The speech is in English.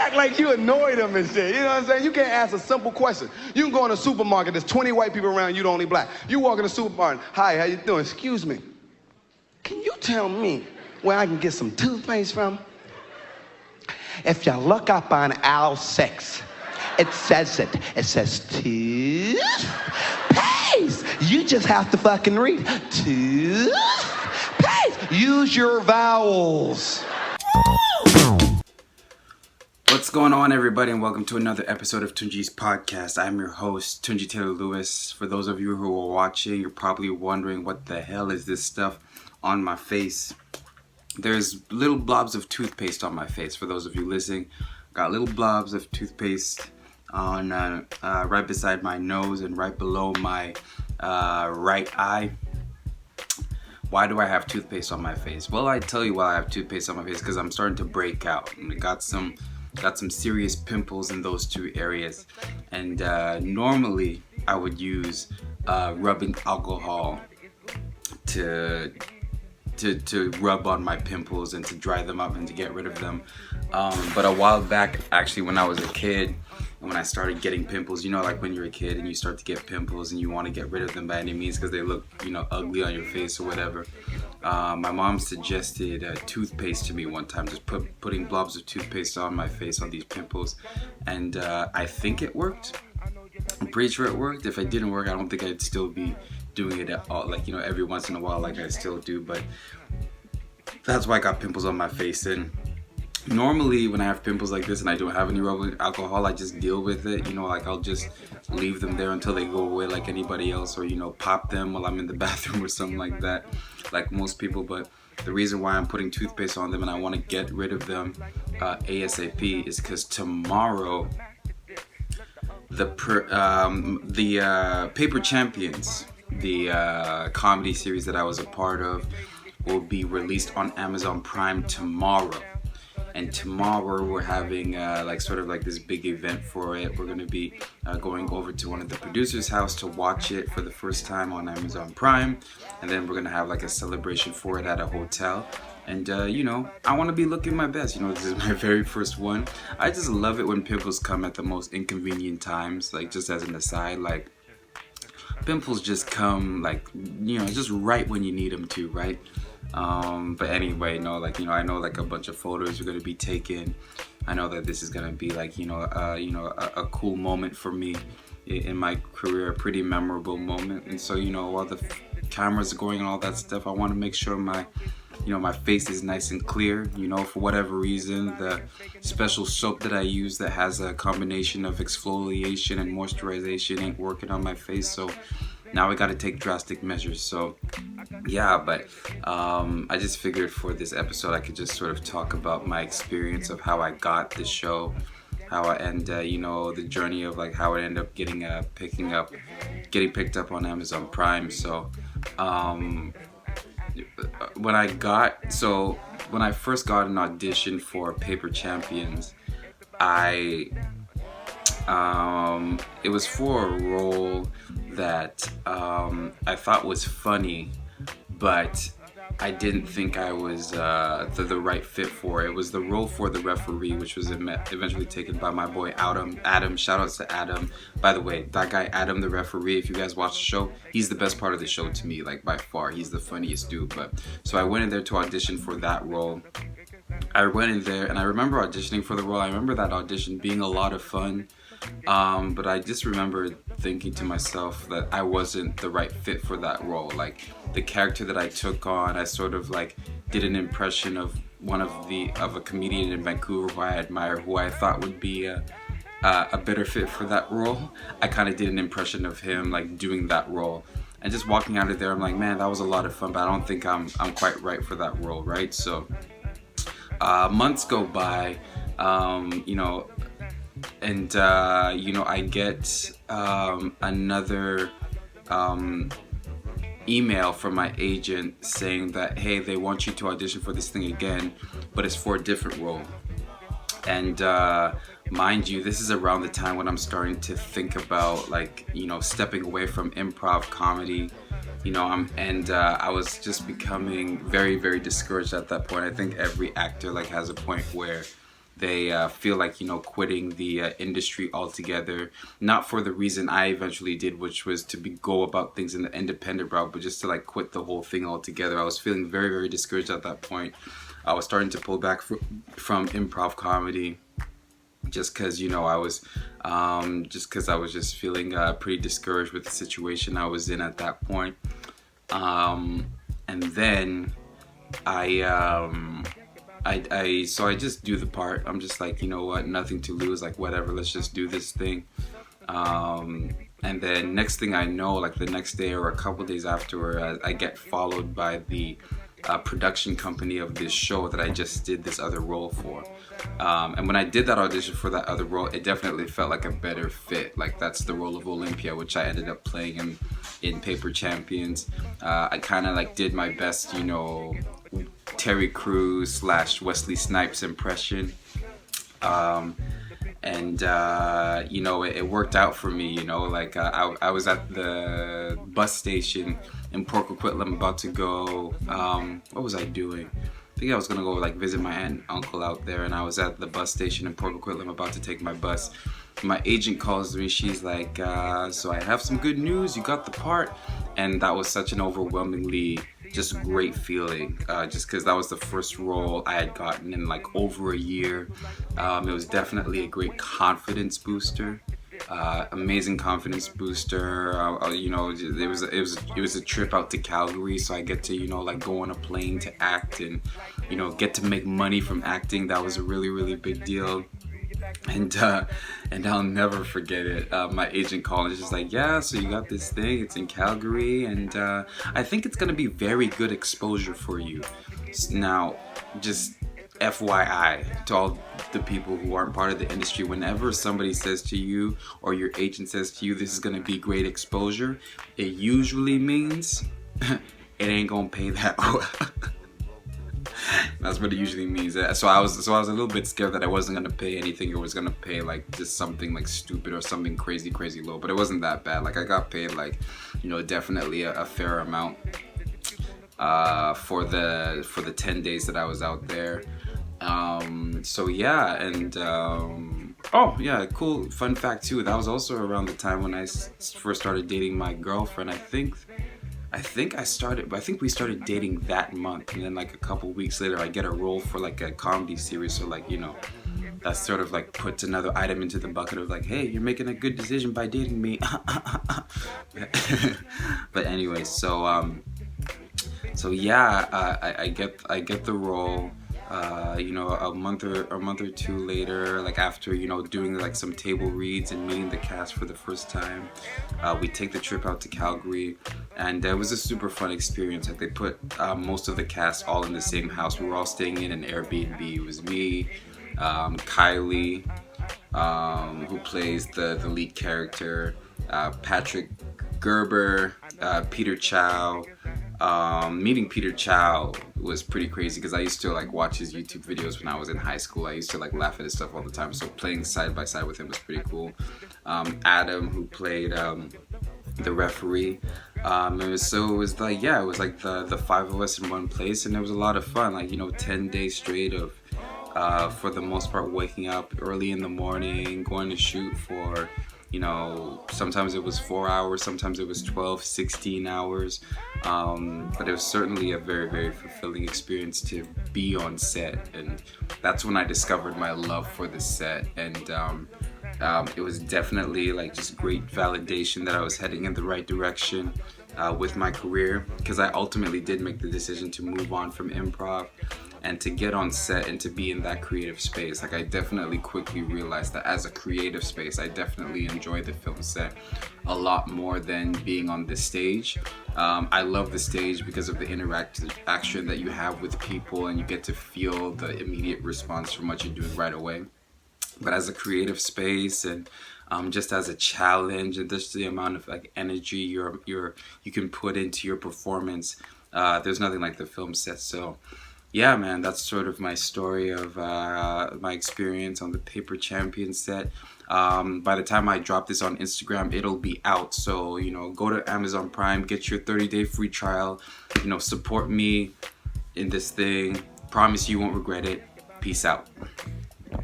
act like you annoy them and shit. You know what I'm saying? You can't ask a simple question. You can go in a supermarket, there's 20 white people around, you the only black. You walk in the supermarket, hi, how you doing? Excuse me, can you tell me where I can get some toothpaste from? If you look up on aisle 6, it says it. It says toothpaste. You just have to fucking read toothpaste. Use your vowels. What's going on, everybody, and welcome to another episode of Tunji's podcast. I'm your host, Tunji Taylor Lewis. For those of you who are watching, you're probably wondering what the hell is this stuff on my face. There's little blobs of toothpaste on my face. For those of you listening, got little blobs of toothpaste on right beside my nose and right below my right eye. Why do I have toothpaste on my face? Well, I tell you why I have toothpaste on my face, because I'm starting to break out. And I got some serious pimples in those two areas. And normally I would use rubbing alcohol to rub on my pimples and to dry them up and to get rid of them. But a while back, actually, when I was a kid, and when I started getting pimples, you know, like when you're a kid and you start to get pimples and you want to get rid of them by any means because they look, you know, ugly on your face or whatever. My mom suggested toothpaste to me one time, just putting blobs of toothpaste on my face on these pimples, and I think it worked. I'm pretty sure it worked. If it didn't work, I don't think I'd still be doing it at all, like, you know, every once in a while like I still do. But that's why I got pimples on my face. And normally when I have pimples like this and I don't have any rubbing alcohol, I just deal with it, you know, like I'll just leave them there until they go away like anybody else, or, you know, pop them while I'm in the bathroom or something like that, like most people. But the reason why I'm putting toothpaste on them and I want to get rid of them ASAP is because tomorrow the Paper Champions, the comedy series that I was a part of, will be released on Amazon Prime tomorrow. And tomorrow we're having like this big event for it. We're going to be going over to one of the producers' house to watch it for the first time on Amazon Prime. And then we're going to have like a celebration for it at a hotel. And, you know, I want to be looking my best. You know, this is my very first one. I just love it when pimples come at the most inconvenient times. Like, just as an aside, like, pimples just come, like, you know, just right when you need them to, right? But anyway, no, like, you know, I know like a bunch of photos are going to be taken. I know that this is going to be like, a cool moment for me in my career, a pretty memorable moment. And so, you know, while the cameras are going and all that stuff, I want to make sure my face is nice and clear. You know, for whatever reason, the special soap that I use that has a combination of exfoliation and moisturization ain't working on my face. So now we got to take drastic measures. So yeah, but I just figured for this episode I could just sort of talk about my experience of how I got the show, you know, the journey of like how it ended up getting picked up on Amazon Prime. So when I first got an audition for Paper Champions, it was for a role that I thought was funny, but I didn't think I was the right fit for. It was the role for the referee, which was eventually taken by my boy Adam. Shout outs to Adam. By the way, that guy Adam, the referee, if you guys watch the show, he's the best part of the show to me, like by far. He's the funniest dude. But so I went in there to audition for that role. I went in there and I remember auditioning for the role. I remember that audition being a lot of fun. But I just remember thinking to myself that I wasn't the right fit for that role. Like, the character that I took on, I sort of like did an impression of of a comedian in Vancouver who I admire, who I thought would be a better fit for that role. I kind of did an impression of him, like doing that role. And just walking out of there, I'm like, man, that was a lot of fun, but I don't think I'm quite right for that role, right? So months go by, you know. And, you know, I get another email from my agent saying that, hey, they want you to audition for this thing again, but it's for a different role. And mind you, this is around the time when I'm starting to think about, like, you know, stepping away from improv comedy. You know, I was just becoming very, very discouraged at that point. I think every actor, like, has a point where they feel like, you know, quitting the industry altogether, not for the reason I eventually did, which was to go about things in the independent route, but just to like quit the whole thing altogether. I was feeling very, very discouraged at that point. I was starting to pull back from improv comedy, just because, you know, I was just feeling pretty discouraged with the situation I was in at that point. And then so I just do the part. I'm just like, you know what, nothing to lose, like whatever, let's just do this thing. And then next thing I know, like the next day or a couple days afterward, I get followed by the production company of this show that I just did this other role for. And when I did that audition for that other role, it definitely felt like a better fit. Like that's the role of Olympia, which I ended up playing in Paper Champions. I kind of like did my best, you know, Terry Crews / Wesley Snipes impression. And you know, it worked out for me, you know, like I was at the bus station in Port Coquitlam about to go, what was I doing? I think I was gonna go like visit my aunt and uncle out there, and I was at the bus station in Port Coquitlam about to take my bus. My agent calls me, she's like, so I have some good news, you got the part. And that was such an overwhelmingly just great feeling, just because that was the first role I had gotten in like over a year. It was definitely a great confidence booster, amazing confidence booster. You know, it was a trip out to Calgary, so I get to, you know, like go on a plane to act and, you know, get to make money from acting. That was a really, really big deal. And I'll never forget it. My agent called and just like, yeah, so you got this thing, it's in Calgary, and I think it's gonna be very good exposure for you. Now, just FYI to all the people who aren't part of the industry, whenever somebody says to you or your agent says to you, this is gonna be great exposure, it usually means it ain't gonna pay that well. That's what it usually means. So I was a little bit scared that I wasn't gonna pay anything, or was gonna pay like just something like stupid or something crazy low. But it wasn't that bad. Like I got paid like, you know, definitely a fair amount for the 10 days that I was out there. So yeah, and oh yeah, cool fun fact too. That was also around the time when I first started dating my girlfriend. I think we started dating that month, and then like a couple weeks later I get a role for like a comedy series. So like, you know, that sort of like puts another item into the bucket of like, hey, you're making a good decision by dating me. But anyway, so yeah, I get the role. You know, a month or two later, like after, you know, doing like some table reads and meeting the cast for the first time, we take the trip out to Calgary, and it was a super fun experience. Like they put most of the cast all in the same house. We were all staying in an Airbnb. It was me, Kylie, who plays the lead character, Patrick Gerber, Peter Chow. Meeting Peter Chow was pretty crazy because I used to like watch his YouTube videos when I was in high school. I used to like laugh at his stuff all the time, so playing side by side with him was pretty cool. Adam, who played the referee, it was like, yeah, it was like the five of us in one place, and it was a lot of fun. Like, you know, 10 days straight of for the most part waking up early in the morning, going to shoot for, you know, sometimes it was 4 hours, sometimes it was 12, 16 hours. But it was certainly a very, very fulfilling experience to be on set. And that's when I discovered my love for the set. And it was definitely like just great validation that I was heading in the right direction with my career, because I ultimately did make the decision to move on from improv and to get on set and to be in that creative space. Like I definitely quickly realized that as a creative space, I definitely enjoy the film set a lot more than being on the stage. I love the stage because of the interaction that you have with people, and you get to feel the immediate response from what you're doing right away. But as a creative space, and just as a challenge, and just the amount of like energy you can put into your performance, there's nothing like the film set. So yeah, man, that's sort of my story of my experience on the Paper Champion set. By the time I drop this on Instagram, it'll be out. So, you know, go to Amazon Prime, get your 30-day free trial, you know, support me in this thing. Promise you won't regret it. Peace out.